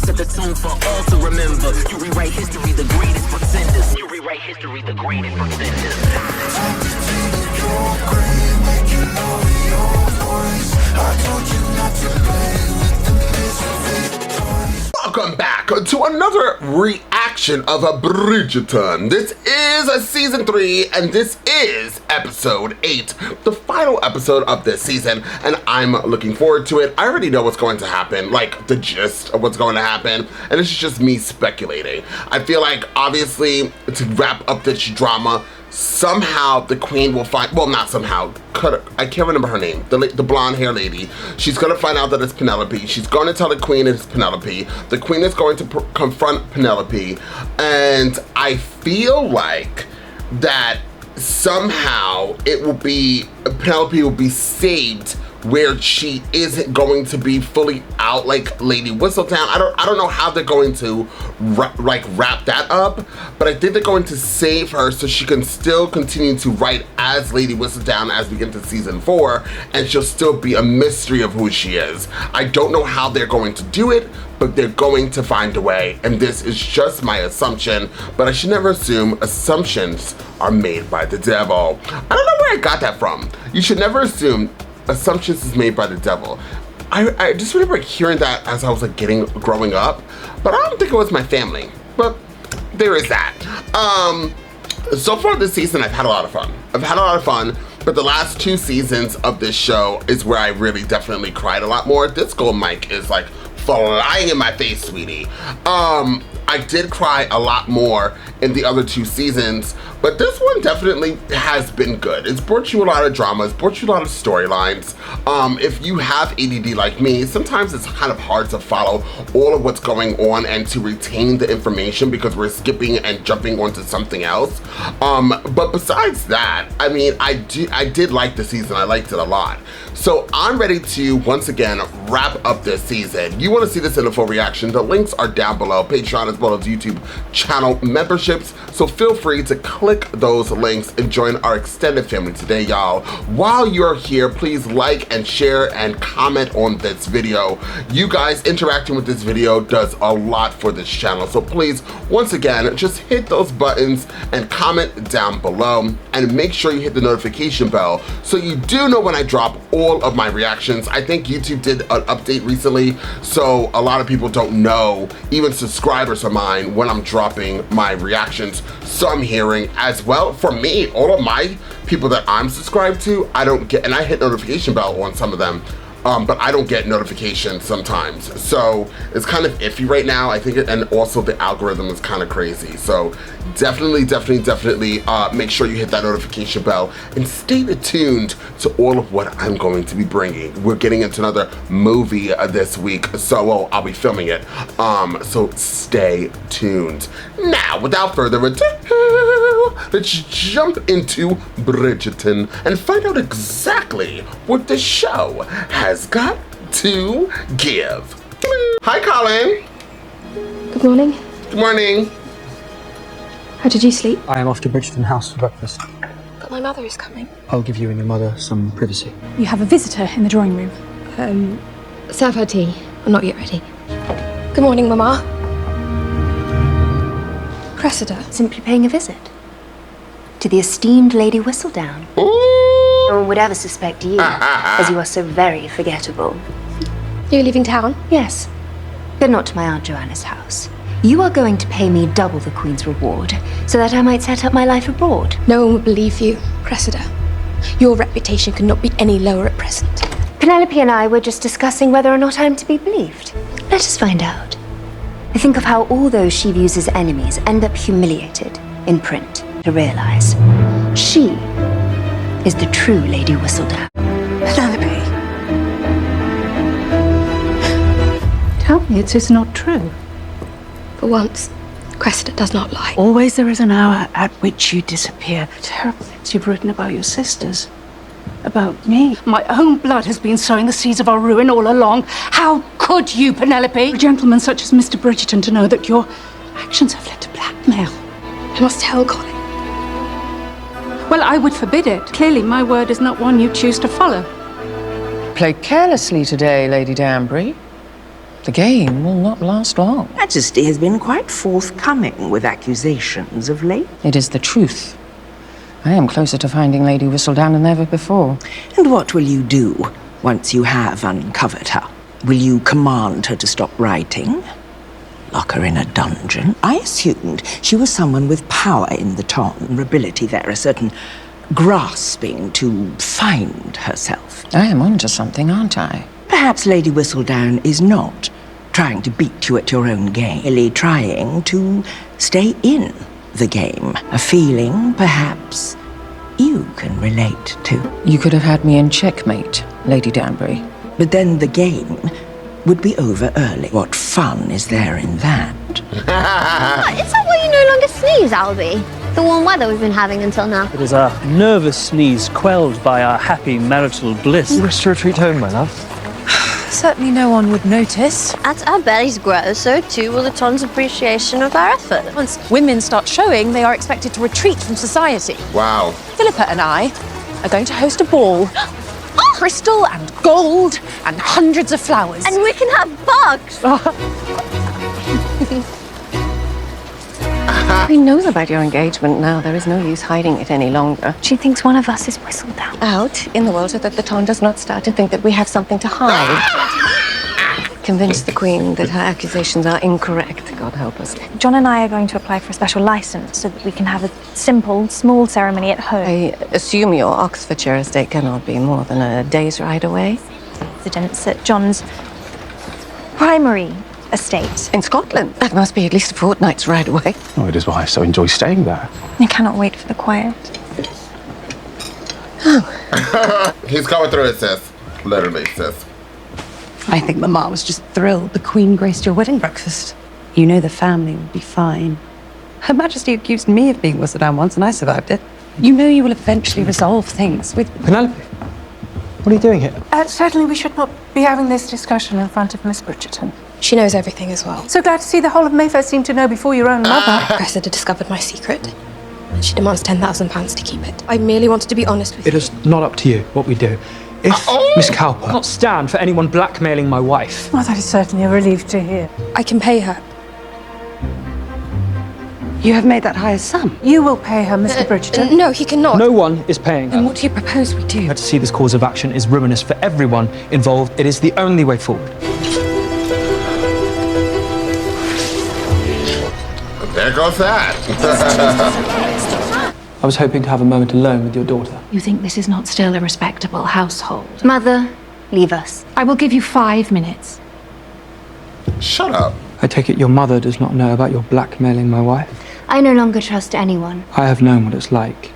set the tone for all to remember. You rewrite history, the greatest pretenders. You rewrite history, the greatest pretenders. Welcome back to another reaction of a Bridgerton. This is season 3, and this is episode 8, the final episode of this season, and I'm looking forward to it. I already know what's going to happen, like the gist of what's going to happen, and this is just me speculating. I feel like, obviously, to wrap up this drama, somehow the queen will find, well, not somehow, I can't remember her name, the blonde hair lady. She's gonna find out that it's Penelope. She's going to tell the queen it's Penelope. The queen is going to confront Penelope, and I feel like that somehow Penelope will be saved where she isn't going to be fully out like Lady Whistledown. I don't know how they're going to wrap that up, but I think they're going to save her so she can still continue to write as Lady Whistledown as we get to season 4, and she'll still be a mystery of who she is. I don't know how they're going to do it, but they're going to find a way, and this is just my assumption, but I should never assume. Assumptions are made by the devil. I don't know where I got that from. You should never assume assumptions is made by the devil. I just remember hearing that as I was like growing up, but I don't think it was my family, but there is that. So far this season, I've had a lot of fun. But the last 2 seasons of this show is where I really definitely cried a lot more. This gold mic is like flying in my face, sweetie. I did cry a lot more in the other 2 seasons, but this one definitely has been good. It's brought you a lot of drama, it's brought you a lot of storylines. If you have ADD like me, sometimes it's kind of hard to follow all of what's going on and to retain the information because we're skipping and jumping onto something else. But besides that, I mean, I did like the season. I liked it a lot. So I'm ready to, once again, wrap up this season. You want to see this in a full reaction, the links are down below, Patreon as well as YouTube channel memberships. So feel free to click those links and join our extended family today, y'all. While you're here, please like and share and comment on this video. You guys interacting with this video does a lot for this channel. So please, once again, just hit those buttons and comment down below, and make sure you hit the notification bell so you do know when I drop all of my reactions. I think YouTube did an update recently, so a lot of people don't know, even subscribers of mine, when I'm dropping my reactions. So I'm hearing as well, for me, all of my people that I'm subscribed to, I don't get, and I hit notification bell on some of them, but I don't get notifications sometimes. So it's kind of iffy right now, I think, and also the algorithm is kind of crazy. So definitely make sure you hit that notification bell and stay tuned to all of what I'm going to be bringing. We're getting into another movie this week, so well, I'll be filming it. So stay tuned. Now, without further ado, let's jump into Bridgerton and find out exactly what the show has got to give. Hi, Colin. Good morning. Good morning. How did you sleep? I am off to Bridgerton House for breakfast. But my mother is coming. I'll give you and your mother some privacy. You have a visitor in the drawing room. Serve her tea. I'm not yet ready. Good morning, Mama. Cressida. Simply paying a visit to the esteemed Lady Whistledown. Ooh. No one would ever suspect you, as you are so very forgettable. You're leaving town? Yes, but not to my Aunt Joanna's house. You are going to pay me double the Queen's reward, so that I might set up my life abroad. No one would believe you, Cressida. Your reputation cannot be any lower at present. Penelope and I were just discussing whether or not I'm to be believed. Let us find out. I think of how all those she views as enemies end up humiliated in print to realize she is the true Lady Whistledown. Penelope. Tell me it is not true. For once, Cressida does not lie. Always there is an hour at which you disappear. Terrible things you've written about your sisters. About me. My own blood has been sowing the seeds of our ruin all along. How could you, Penelope? For a gentleman such as Mr. Bridgerton to know that your actions have led to blackmail. I must tell Colin. Well, I would forbid it. Clearly, my word is not one you choose to follow. Played carelessly today, Lady Danbury. The game will not last long. Majesty has been quite forthcoming with accusations of late. It is the truth. I am closer to finding Lady Whistledown than ever before. And what will you do once you have uncovered her? Will you command her to stop writing? Lock her in a dungeon? I assumed she was someone with power in the ton, ability there, a certain grasping to find herself. I am onto something, aren't I? Perhaps Lady Whistledown is not trying to beat you at your own game, merely trying to stay in the game. A feeling, perhaps, you can relate to. You could have had me in checkmate, Lady Danbury. But then the game would be over early. What fun is there in that? Is that why you no longer sneeze, Albie? The warm weather we've been having until now. It is a nervous sneeze quelled by our happy marital bliss. You wish to retreat home, my love? Certainly no one would notice. As our bellies grow, so too will the ton's appreciation of our effort. Once women start showing, they are expected to retreat from society. Wow. Philippa and I are going to host a ball. Crystal and gold and hundreds of flowers. And we can have bugs! He knows about your engagement now. There is no use hiding it any longer. She thinks one of us is Whistledown. Out in the world so that the town does not start to think that we have something to hide. Convince the Queen that her accusations are incorrect. God help us. John and I are going to apply for a special license so that we can have a simple, small ceremony at home. I assume your Oxfordshire estate cannot be more than a day's ride away. Residence at John's primary estate. In Scotland? That must be at least a fortnight's ride away. Oh, it is why I so enjoy staying there. I cannot wait for the quiet. He's coming through it, sis. Literally, sis. I think Mama was just thrilled the Queen graced your wedding breakfast. You know the family will be fine. Her Majesty accused me of being Whistledown once and I survived it. You know you will eventually resolve things with... Penelope, what are you doing here? Certainly we should not be having this discussion in front of Miss Bridgerton. She knows everything as well. So glad to see the whole of Mayfair seem to know before your own mother. Cressida discovered my secret. And she demands £10,000 to keep it. I merely wanted to be honest with you. It is not up to you what we do. If Miss Cowper will not stand for anyone blackmailing my wife. Well, that is certainly a relief to hear. I can pay her. You have made that higher sum. You will pay her, Mr. Bridgerton. No, he cannot. No one is paying her. And what do you propose we do? To see this course of action is ruinous for everyone involved. It is the only way forward. There goes that. I was hoping to have a moment alone with your daughter. You think this is not still a respectable household? Mother, leave us. I will give you 5 minutes. Shut up. I take it your mother does not know about your blackmailing my wife? I no longer trust anyone. I have known what it's like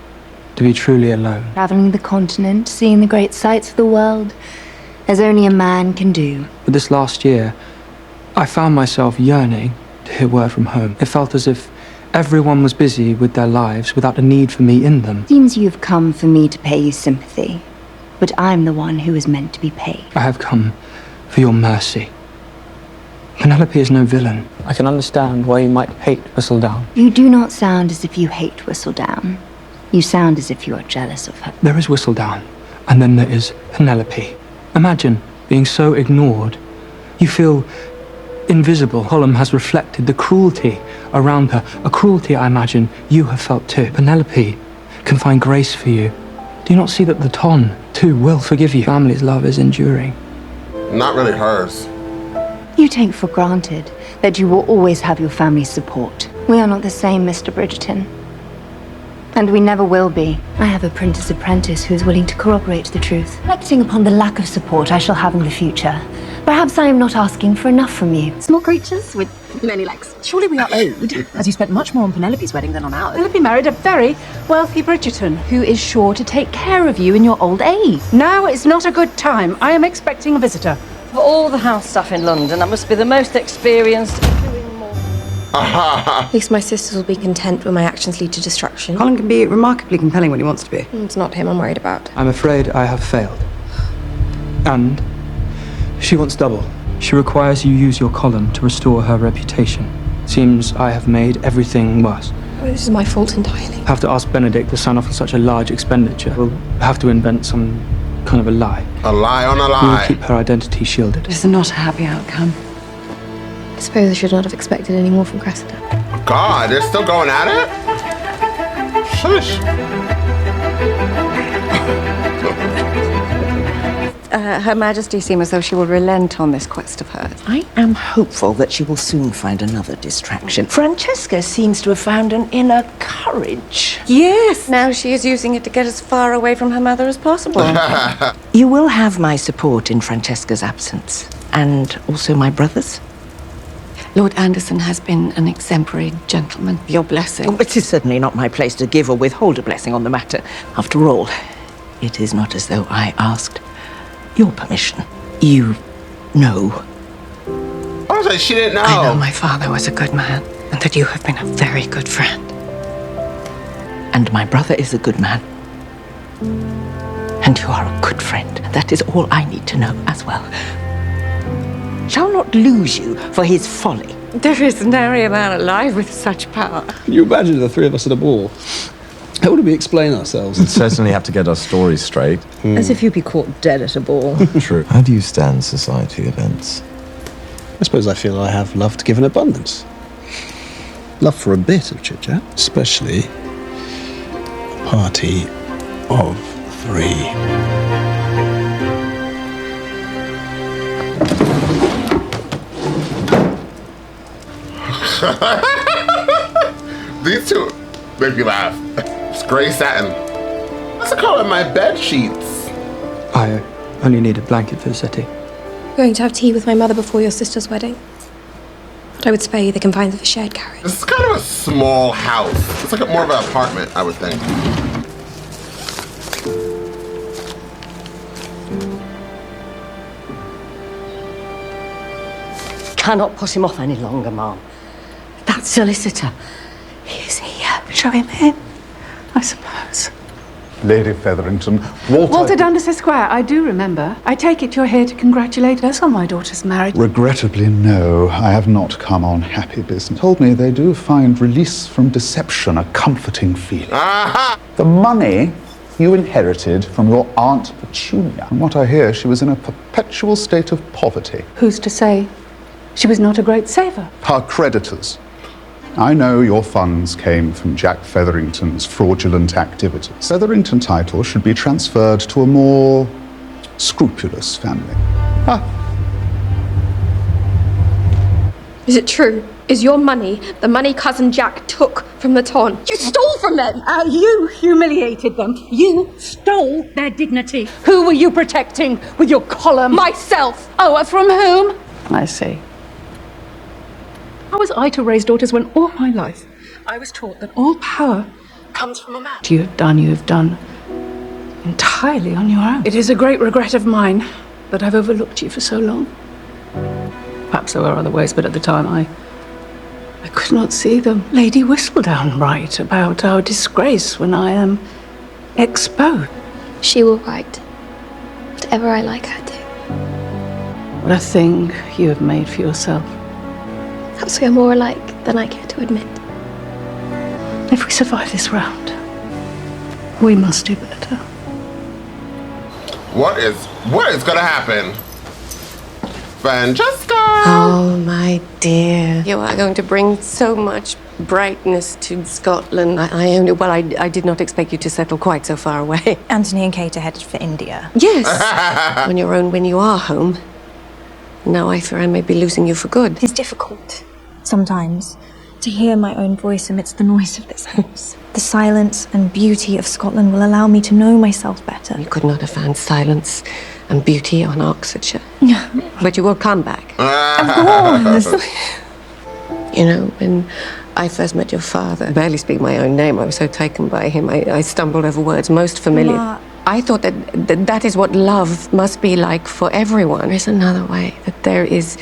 to be truly alone. Traveling the continent, seeing the great sights of the world, as only a man can do. But this last year, I found myself yearning to hear word from home. It felt as if everyone was busy with their lives without a need for me in them. Seems you've come for me to pay you sympathy, but I'm the one who is meant to be paid. I have come for your mercy. Penelope is no villain. I can understand why you might hate Whistledown. You do not sound as if you hate Whistledown. You sound as if you are jealous of her. There is Whistledown, and then there is Penelope. Imagine being so ignored. You feel invisible. Column has reflected the cruelty around her, a cruelty I imagine you have felt too. Penelope can find grace for you. Do you not see that the Ton, too, will forgive you? Family's love is enduring. Not really hers. You take for granted that you will always have your family's support. We are not the same, Mr. Bridgerton. And we never will be. I have a printer's apprentice who is willing to corroborate the truth. Reflecting upon the lack of support I shall have in the future, perhaps I am not asking for enough from you. Small creatures with many legs. Surely we are owed, as you spent much more on Penelope's wedding than on ours. Penelope married a very wealthy Bridgerton who is sure to take care of you in your old age. Now is not a good time. I am expecting a visitor. For all the house stuff in London, I must be the most experienced at doing more. At least my sisters will be content when my actions lead to destruction. Colin can be remarkably compelling when he wants to be. It's not him I'm worried about. I'm afraid I have failed. And she wants double. She requires you use your column to restore her reputation. Seems I have made everything worse. This is my fault entirely. Have to ask Benedict to sign off on such a large expenditure. We'll have to invent some kind of a lie. A lie on a We will lie. keep her identity shielded. This is not a happy outcome. I suppose I should not have expected any more from Cressida. God, they're still going at it? Shush. Her Majesty seems as though she will relent on this quest of hers. I am hopeful that she will soon find another distraction. Francesca seems to have found an inner courage. Yes, now she is using it to get as far away from her mother as possible. You will have my support in Francesca's absence, and also my brother's. Lord Anderson has been an exemplary gentleman. Your blessing. It is certainly not my place to give or withhold a blessing on the matter. After all, it is not as though I asked your permission. You know. I was like, she didn't know. I know my father was a good man, and that you have been a very good friend. And my brother is a good man. And you are a good friend. That is all I need to know as well. Shall not lose you for his folly. There is nary a man alive with such power. Can you imagine the three of us at a ball? How would we explain ourselves? We'd certainly have to get our stories straight. As if you'd be caught dead at a ball. True. How do you stand society events? I suppose I feel I have love to give in abundance. Love for a bit of chit-chat, especially a party of three. These two make me laugh. It's gray satin. What's the color of my bed sheets? I only need a blanket for the settee. Going to have tea with my mother before your sister's wedding. But I would spare you the confines of a shared carriage. This is kind of a small house. It's like more of an apartment, I would think. Cannot put him off any longer, Ma'am. That solicitor, he is here. Show him in, I suppose. Lady Featherington, Walter Dundas Esquire, I do remember. I take it you're here to congratulate us on my daughter's marriage. Regrettably, no. I have not come on happy business. Told me they do find release from deception a comforting feeling. The money you inherited from your Aunt Petunia. From what I hear, she was in a perpetual state of poverty. Who's to say she was not a great saver? Her creditors. I know your funds came from Jack Featherington's fraudulent activity. Featherington title should be transferred to a more scrupulous family. Is it true? Is your money the money cousin Jack took from the Ton? You stole from them! You humiliated them. You stole their dignity. Who were you protecting with your column? Myself! Oh, from whom? I see. How was I to raise daughters when all my life I was taught that all power comes from a man? You have done entirely on your own. It is a great regret of mine that I've overlooked you for so long. Perhaps there were other ways, but at the time I could not see them. Lady Whistledown write about our disgrace when I am exposed. She will write whatever I like her to. What a thing you have made for yourself. Perhaps we are more alike than I care to admit. If we survive this round, we must do better. What is gonna happen? Francesca! Oh, my dear. You are going to bring so much brightness to Scotland. I did not expect you to settle quite so far away. Anthony and Kate are headed for India. Yes. On your own when you are home. Now I fear I may be losing you for good. It's difficult, sometimes, to hear my own voice amidst the noise of this house. The silence and beauty of Scotland will allow me to know myself better. You could not have found silence and beauty on Oxfordshire. But you will come back. Of course. You know, when I first met your father, I barely speak my own name. I was so taken by him. I stumbled over words most familiar. Ma. I thought that is what love must be like for everyone. There's another way, that there is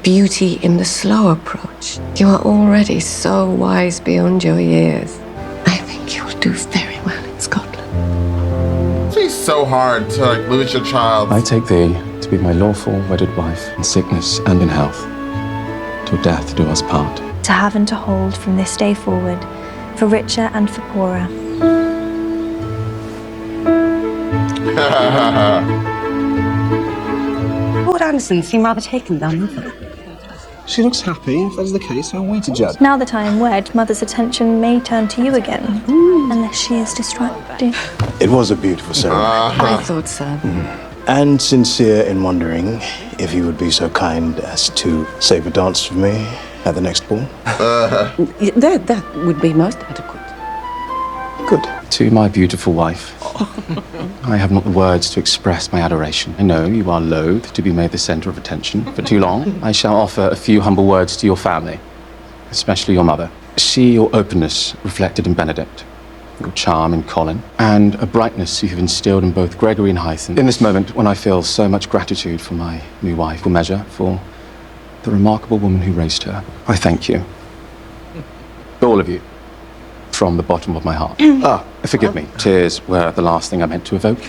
beauty in the slow approach. You are already so wise beyond your years. I think you'll do very well in Scotland. It's so hard to lose your child. I take thee to be my lawful wedded wife in sickness and in health, till death do us part. To have and to hold from this day forward, for richer and for poorer. Lord Anderson seemed rather taken down with her. She looks happy. If that's the case, how are we to judge? Now that I am wed, Mother's attention may turn to you again, unless she is distracted. It was a beautiful ceremony. I thought so. And sincere in wondering if you would be so kind as to save a dance for me at the next ball. That would be most adequate. Good. To my beautiful wife, I have not the words to express my adoration. I know you are loath to be made the centre of attention for too long. I shall offer a few humble words to your family, especially your mother. See your openness reflected in Benedict, your charm in Colin, and a brightness you have instilled in both Gregory and Hytham. In this moment, when I feel so much gratitude for my new wife, will measure for the remarkable woman who raised her, I thank you. All of you. From the bottom of my heart. Forgive me. Tears were the last thing I meant to evoke.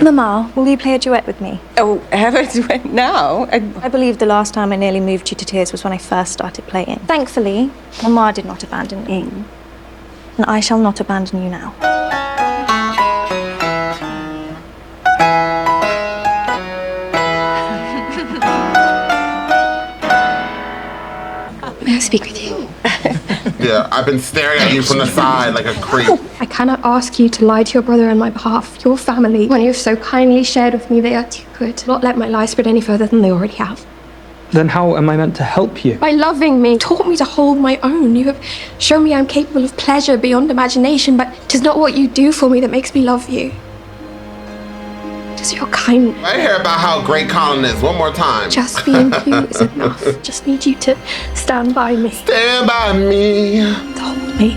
Mama, will you play a duet with me? Oh, have a duet now? I believe the last time I nearly moved you to tears was when I first started playing. Thankfully, Mama did not abandon me. And I shall not abandon you now. May I speak with you? Yeah, I've been staring at you from the side like a creep. I cannot ask you to lie to your brother on my behalf, your family, when you have so kindly shared with me they are too good. Do not let my lies spread any further than they already have. Then how am I meant to help you? By loving me, taught me to hold my own. You have shown me I'm capable of pleasure beyond imagination, but 'tis not what you do for me that makes me love you. Just your kindness. I hear about how great Colin is one more time. Just being you is enough. Just need you to stand by me. Stand by me. To hold me.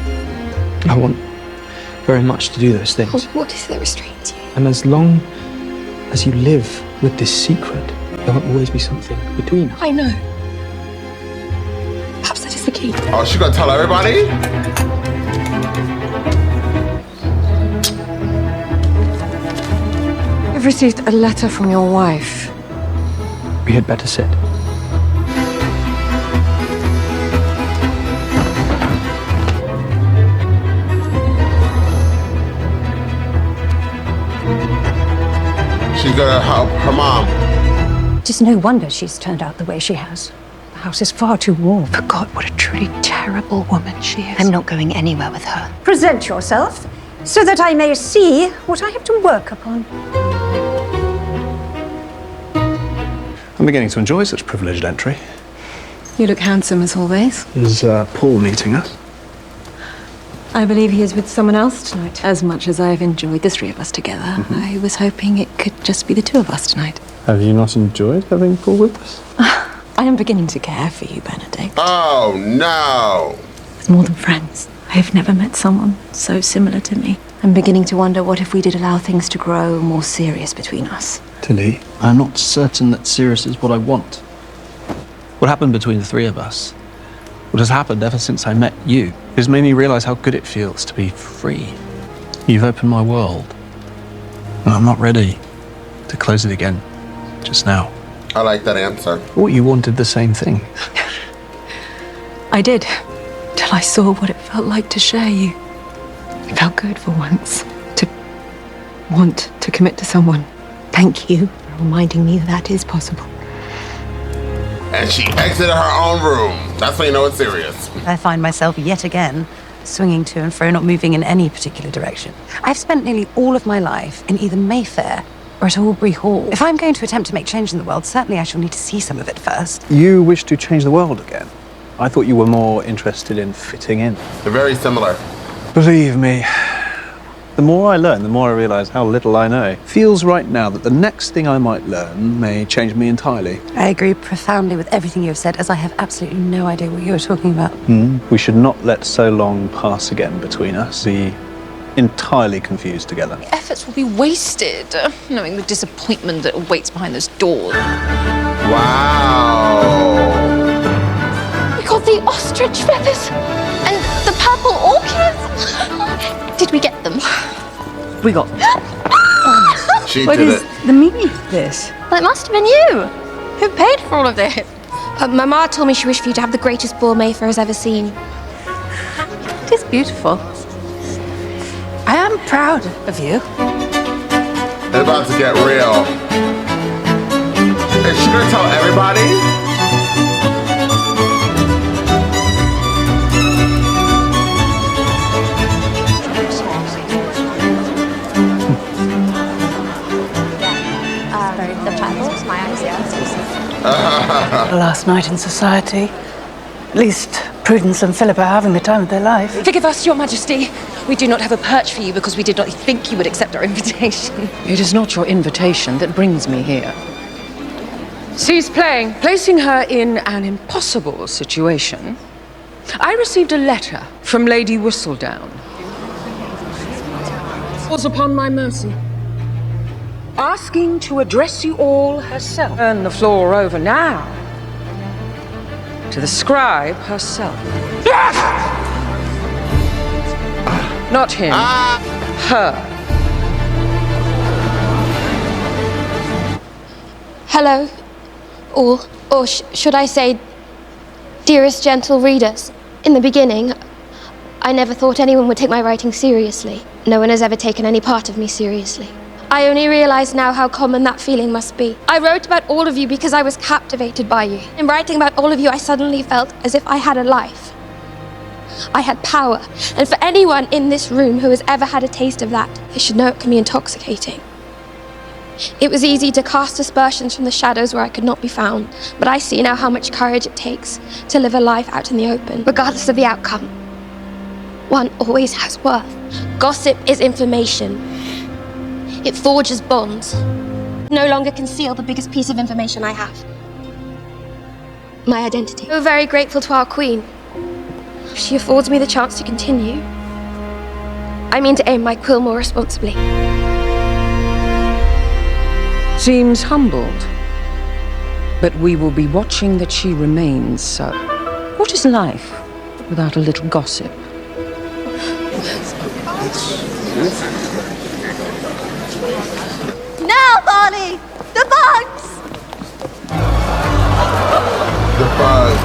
I want very much to do those things. Oh, what is that restrains you? And as long as you live with this secret, there will always be something between us. I know. Perhaps that is the key. Oh, she gonna tell everybody? I've received a letter from your wife. We had better sit. She's gonna help her mom. It is no wonder she's turned out the way she has. The house is far too warm. For God, what a truly terrible woman she is. I'm not going anywhere with her. Present yourself, so that I may see what I have to work upon. I'm beginning to enjoy such privileged entry. You look handsome as always. Is Paul meeting us? I believe he is with someone else tonight. As much as I have enjoyed the three of us together, I was hoping it could just be the two of us tonight. Have you not enjoyed having Paul with us? I am beginning to care for you, Benedict. Oh, no. It's more than friends. I have never met someone so similar to me. I'm beginning to wonder what if we did allow things to grow more serious between us. Tilly, I'm not certain that serious is what I want. What happened between the three of us, what has happened ever since I met you, has made me realize how good it feels to be free. You've opened my world, and I'm not ready to close it again just now. I like that answer. Thought you wanted the same thing. I did, till I saw what it felt like to share you. It felt good for once, to want to commit to someone. Thank you for reminding me that is possible. And she exited her own room. That's when you know it's serious. I find myself yet again swinging to and fro, not moving in any particular direction. I've spent nearly all of my life in either Mayfair or at Aubrey Hall. If I'm going to attempt to make change in the world, certainly I shall need to see some of it first. You wish to change the world again? I thought you were more interested in fitting in. They're very similar. Believe me, the more I learn, the more I realize how little I know. Feels right now that the next thing I might learn may change me entirely. I agree profoundly with everything you have said, as I have absolutely no idea what you are talking about. We should not let so long pass again between us. Be entirely confused together. Efforts will be wasted, knowing the disappointment that awaits behind those doors. Wow. We got the ostrich feathers and the purple orchids. Did we get them? We got them. She What did is it. the meaning of this? Well, it must have been you. Who paid for all of this? Mama told me she wished for you to have the greatest ball Mayfair has ever seen. It is beautiful. I am proud of you. It's about to get real. Is she gonna tell everybody? a last night in society. At least Prudence and Philip are having the time of their life. Forgive us, Your Majesty. We do not have a perch for you because we did not think you would accept our invitation. It is not your invitation that brings me here. Cease playing. Placing her in an impossible situation, I received a letter from Lady Whistledown. Was upon my mercy, asking to address you all herself. Turn the floor over now to the scribe herself. Not him. Her. Hello, all, or should I say, dearest gentle readers. In the beginning, I never thought anyone would take my writing seriously. No one has ever taken any part of me seriously. I only realize now how common that feeling must be. I wrote about all of you because I was captivated by you. In writing about all of you, I suddenly felt as if I had a life. I had power. And for anyone in this room who has ever had a taste of that, they should know it can be intoxicating. It was easy to cast aspersions from the shadows where I could not be found, but I see now how much courage it takes to live a life out in the open, regardless of the outcome. One always has worth. Gossip is information. It forges bonds. No longer conceal the biggest piece of information I have. My identity. We're very grateful to our queen. She affords me the chance to continue. I mean to aim my quill more responsibly. Seems humbled, but we will be watching that she remains so. What is life without a little gossip? Now, Barney! The bugs! The bugs.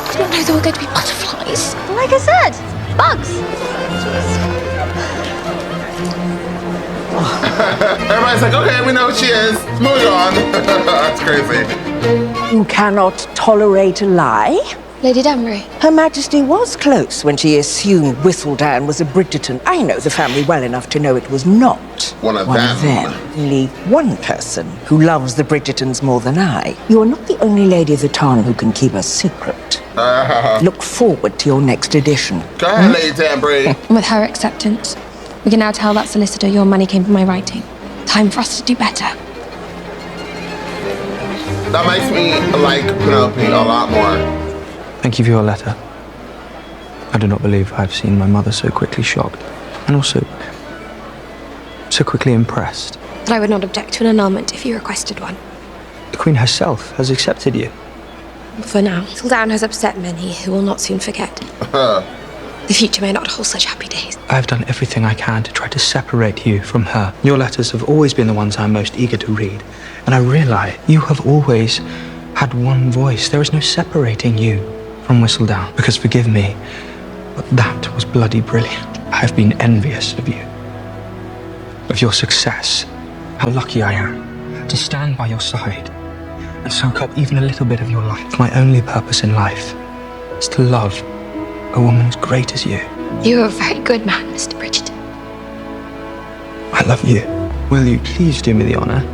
I didn't know there were going to be butterflies. Like I said, bugs! Everybody's like, okay, we know who she is. Moving on. That's crazy. You cannot tolerate a lie? Lady Danbury. Her Majesty was close when she assumed Whistledown was a Bridgerton. I know the family well enough to know it was not one of them. Only one person who loves the Bridgertons more than I. You are not the only lady of the town who can keep a secret. Look forward to your next edition. Go ahead, Lady Danbury. With her acceptance, we can now tell that solicitor your money came from my writing. Time for us to do better. That makes me like Penelope a lot more. Thank you for your letter. I do not believe I've seen my mother so quickly shocked, and also so quickly impressed. But I would not object to an annulment if you requested one. The Queen herself has accepted you. For now, Whistledown has upset many who will not soon forget. The future may not hold such happy days. I have done everything I can to try to separate you from her. Your letters have always been the ones I'm most eager to read, and I realize you have always had one voice. There is no separating you from Whistledown, because forgive me, but that was bloody brilliant. I have been envious of you, of your success. How lucky I am to stand by your side and soak up even a little bit of your life. My only purpose in life is to love a woman as great as you. You are a very good man, Mr. Bridgerton. I love you. Will you please do me the honor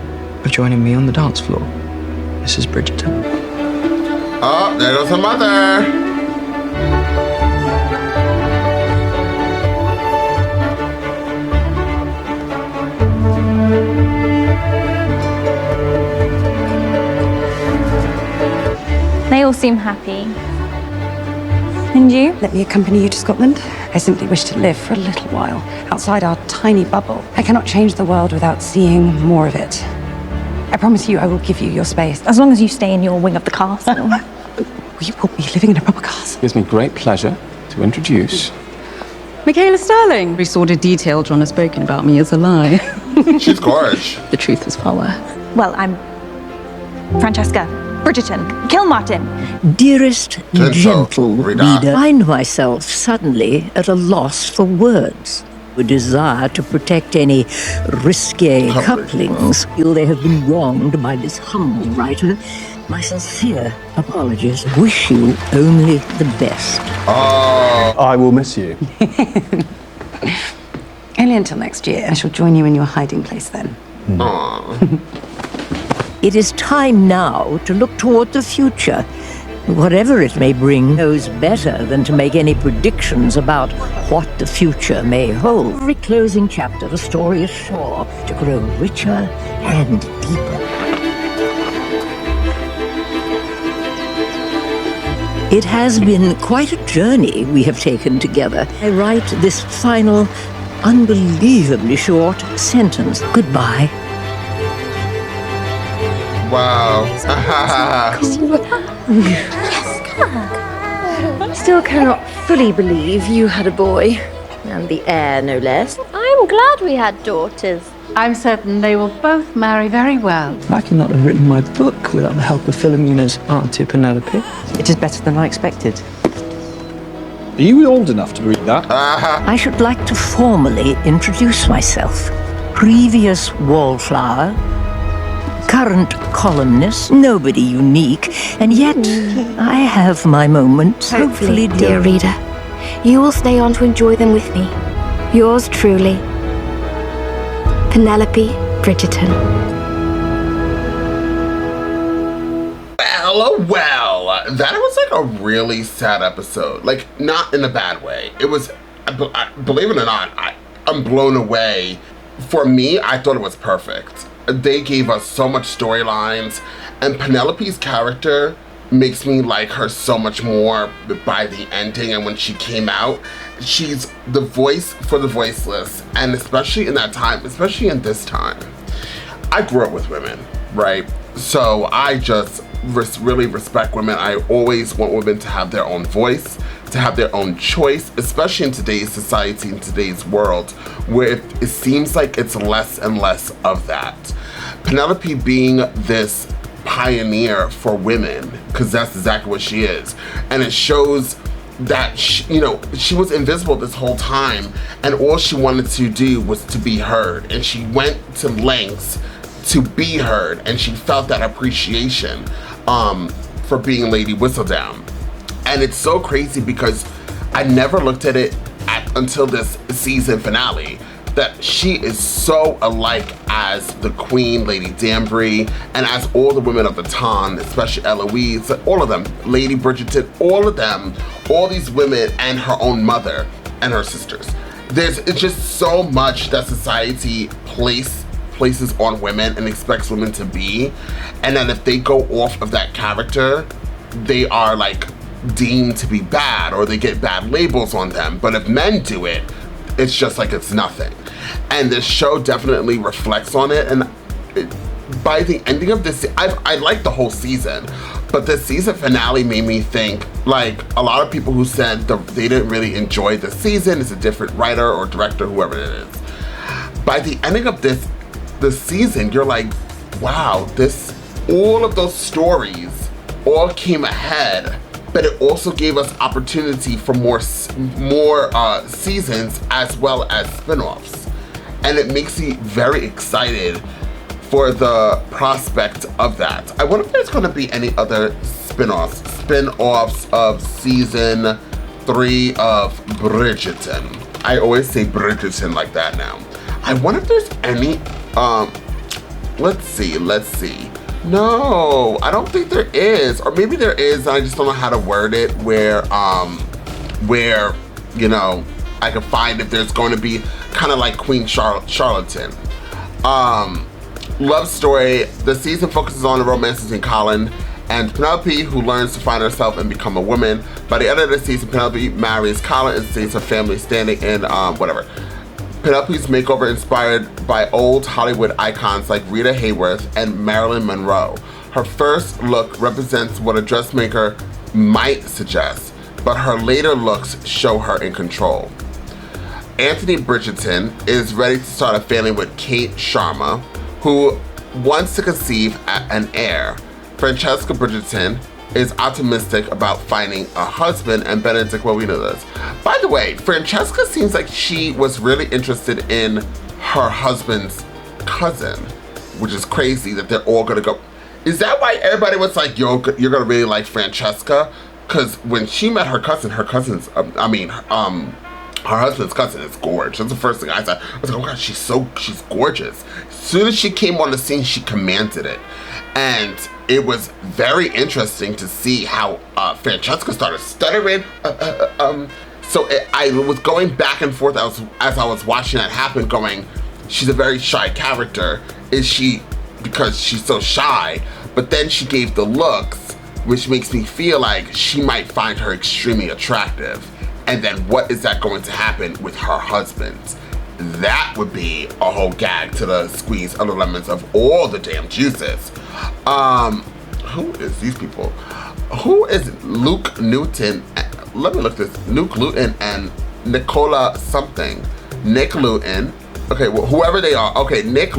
of joining me on the dance floor, Mrs. Bridgerton? Oh, there goes her mother. They all seem happy. And you? Let me accompany you to Scotland. I simply wish to live for a little while, outside our tiny bubble. I cannot change the world without seeing more of it. I promise you I will give you your space. As long as you stay in your wing of the castle. You will be living in a proper castle. It gives me great pleasure to introduce Michaela Sterling. Every sordid detail John has spoken about me is a lie. She's gorgeous. The truth is far worse. Well, I'm Francesca Bridgerton, Kilmartin. Dearest gentle reader, I find myself suddenly at a loss for words. A desire to protect any risque couplings. Feel they have been wronged by this humble writer. My sincere apologies. Wish you only the best. I will miss you. I only until next year. I shall join you in your hiding place then. It is time now to look toward the future. Whatever it may bring knows better than to make any predictions about what the future may hold. Every closing chapter, the story is sure to grow richer and deeper. It has been quite a journey we have taken together. I write this final, unbelievably short sentence. Goodbye. Wow. Still cannot fully believe you had a boy. And the heir, no less. I'm glad we had daughters. I'm certain they will both marry very well. I could not have written my book without the help of Philomena's Auntie Penelope. It is better than I expected. Are you old enough to read that? I should like to formally introduce myself. Previous wallflower, current columnist, nobody unique, and yet I have my moments. Hopefully, dear reader, you will stay on to enjoy them with me. Yours truly, Penelope Bridgerton. Well, that was like a really sad episode. Like, not in a bad way. It was, believe it or not, I'm blown away. For me, I thought it was perfect. They gave us so much storylines, and Penelope's character makes me like her so much more by the ending. And when she came out, she's the voice for the voiceless, and especially in that time, especially in this time. I grew up with women, right? So I just really respect women. I always want women to have their own voice, to have their own choice, especially in today's society, in today's world, where it seems like it's less and less of that. Penelope being this pioneer for women, because that's exactly what she is. And it shows that, she was invisible this whole time, and all she wanted to do was to be heard. And she went to lengths to be heard, and she felt that appreciation for being Lady Whistledown. And it's so crazy because I never looked at it until this season finale, that she is so alike as the Queen, Lady Danbury, and as all the women of the time, especially Eloise, all of them, Lady Bridgerton, all of them, all these women, and her own mother and her sisters. It's just so much that society places on women and expects women to be, and then if they go off of that character, they are like deemed to be bad, or they get bad labels on them. But if men do it, it's just like it's nothing. And this show definitely reflects on it. And by the ending of this, I liked the whole season, but the season finale made me think, like a lot of people who said they didn't really enjoy the season, it's a different writer or director, whoever it is. By the ending of this season, you're like, wow, all of those stories all came ahead, but it also gave us opportunity for more seasons as well as spin-offs. And it makes me very excited for the prospect of that. I wonder if there's gonna be any other spin-offs of season 3 of Bridgerton. I always say Bridgerton like that now. I wonder if there's any, let's see. No, I don't think there is, or maybe there is, I just don't know how to word it, where I can find if there's going to be kind of like Queen Charlatan. Love story, the season focuses on the romances between Colin and Penelope, who learns to find herself and become a woman. By the end of the season, Penelope marries Colin and sees her family standing in whatever. Penelope's makeover inspired by old Hollywood icons like Rita Hayworth and Marilyn Monroe. Her first look represents what a dressmaker might suggest, but her later looks show her in control. Anthony Bridgerton is ready to start a family with Kate Sharma, who wants to conceive an heir. Francesca Bridgerton is optimistic about finding a husband, and Benedict, well, we know this. By the way, Francesca seems like she was really interested in her husband's cousin, which is crazy that they're all gonna go. Is that why everybody was like, yo, you're gonna really like Francesca? Because when she met her cousin's, her husband's cousin is gorgeous. That's the first thing I said. I was like, oh God, she's gorgeous. As soon as she came on the scene, she commanded it. And it was very interesting to see how Francesca started stuttering. I was going back and forth as I was watching that happen, going, she's a very shy character. Is she, because she's so shy? But then she gave the looks, which makes me feel like she might find her extremely attractive. And then what is that going to happen with her husband? That would be a whole gag to squeeze other lemons of all the damn juices. Who is these people? Who is Luke Newton? Let me look this. Luke Luton and Nicola something. Nick Luton. Okay, well, whoever they are. Okay, Nick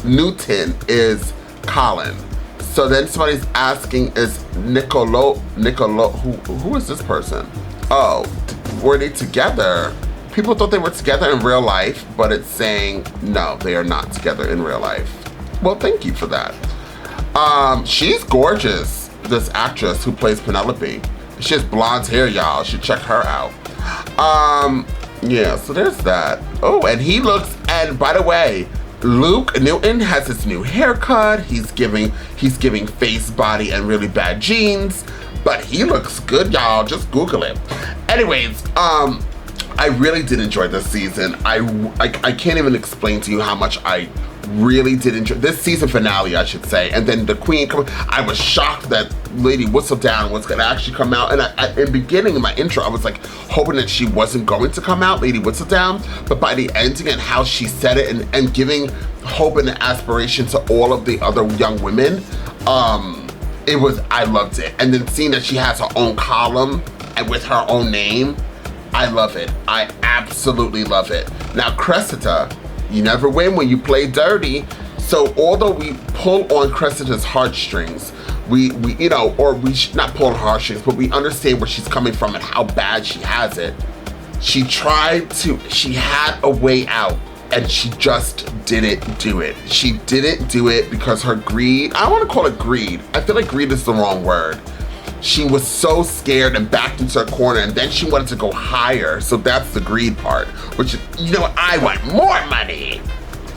Newton is Colin. So then somebody's asking, is Nicolo, who is this person? Oh, were they together? People thought they were together in real life, but it's saying, no, they are not together in real life. Well, thank you for that. She's gorgeous, this actress who plays Penelope. She has blonde hair, y'all. Should check her out. Yeah, so there's that. Oh, and he looks, and by the way, Luke Newton has his new haircut. He's giving face, body, and really bad jeans. But he looks good, y'all. Just Google it. Anyways, I really did enjoy this season. I can't even explain to you how much I really did enjoy this season finale, I should say. And then the Queen, I was shocked that Lady Whistledown was gonna actually come out. And in the beginning of my intro, I was like hoping that she wasn't going to come out, Lady Whistledown. But by the ending and how she said it and giving hope and aspiration to all of the other young women, I loved it. And then seeing that she has her own column and with her own name, I love it. I absolutely love it. Now, Cressida, you never win when you play dirty. So although we pull on Cressida's heartstrings, we not pull on her heartstrings, but we understand where she's coming from and how bad she has it. She had a way out, and she just didn't do it. She didn't do it because her greed, I don't want to call it greed. I feel like greed is the wrong word. She was so scared and backed into a corner, and then she wanted to go higher. So that's the greed part, which, I want more money.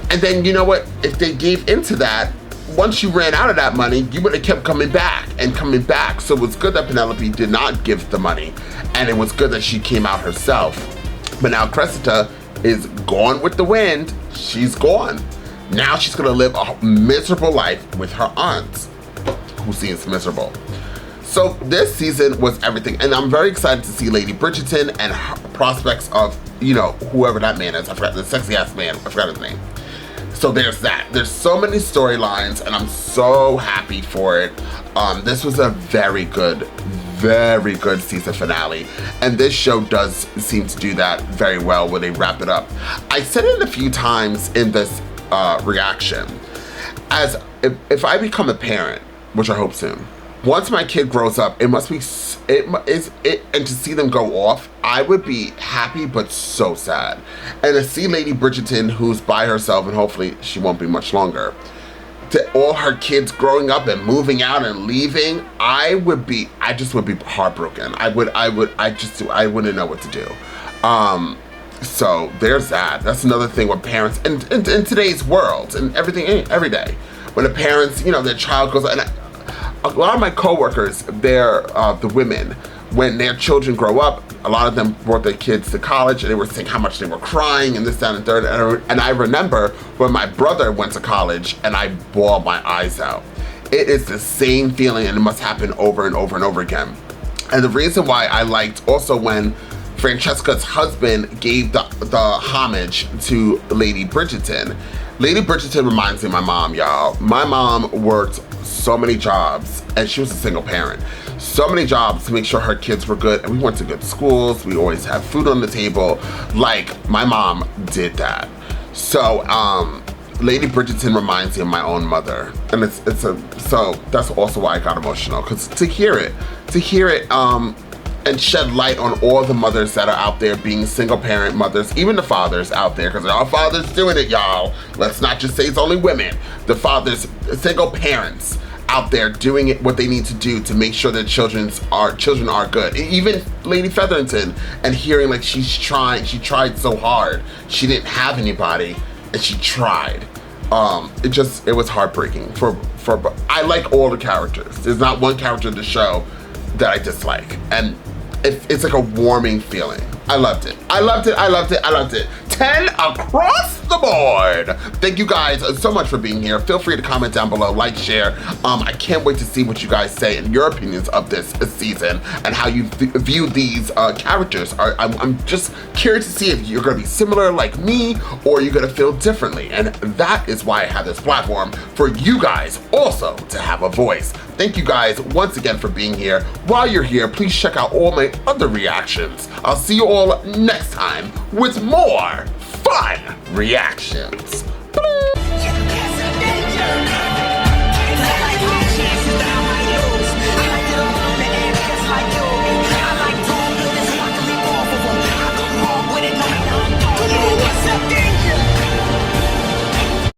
And then, you know what? If they gave into that, once you ran out of that money, you would have kept coming back and coming back. So it was good that Penelope did not give the money, and it was good that she came out herself. But now Cressida is gone with the wind. She's gone. Now she's gonna live a miserable life with her aunt, who seems miserable. So this season was everything, and I'm very excited to see Lady Bridgerton and her prospects of, whoever that man is. I forgot, the sexy ass man, I forgot his name. So there's that. There's so many storylines, and I'm so happy for it. This was a very good season finale, and this show does seem to do that very well when they wrap it up. I said it a few times in this reaction, as if I become a parent, which I hope soon, once my kid grows up, and to see them go off, I would be happy but so sad. And to see Lady Bridgerton, who's by herself, and hopefully she won't be much longer, to all her kids growing up and moving out and leaving, I just would be heartbroken. I wouldn't know what to do. So there's that. That's another thing with parents in today's world and everything, every day. When the parents, their child goes, and a lot of my coworkers, they're the women, when their children grow up, a lot of them brought their kids to college, and they were saying how much they were crying and this, that, and third. And I remember when my brother went to college and I bawled my eyes out. It is the same feeling, and it must happen over and over and over again. And the reason why I liked also when Francesca's husband gave the homage to Lady Bridgerton. Lady Bridgerton reminds me of my mom, y'all. My mom worked so many jobs, and she was a single parent. So many jobs to make sure her kids were good, and we went to good schools. We always had food on the table. Like, my mom did that. So, Lady Bridgerton reminds me of my own mother, and so that's also why I got emotional, because to hear it, and shed light on all the mothers that are out there being single parent mothers, even the fathers out there, because there are fathers doing it, y'all. Let's not just say it's only women. The fathers, single parents out there doing it what they need to do to make sure that children are good. Even Lady Featherington, and hearing like she tried so hard. She didn't have anybody, and she tried. It was heartbreaking for I like all the characters. There's not one character in the show that I dislike, and it's like a warming feeling. I loved it. I loved it. I loved it. I loved it. 10 across the board. Thank you guys so much for being here. Feel free to comment down below, like, share. I can't wait to see what you guys say and your opinions of this season and how you view these characters. I'm just curious to see if you're going to be similar like me or you're going to feel differently. And that is why I have this platform for you guys also to have a voice. Thank you guys once again for being here. While you're here, please check out all my other reactions. I'll see you all next time with more fun reactions.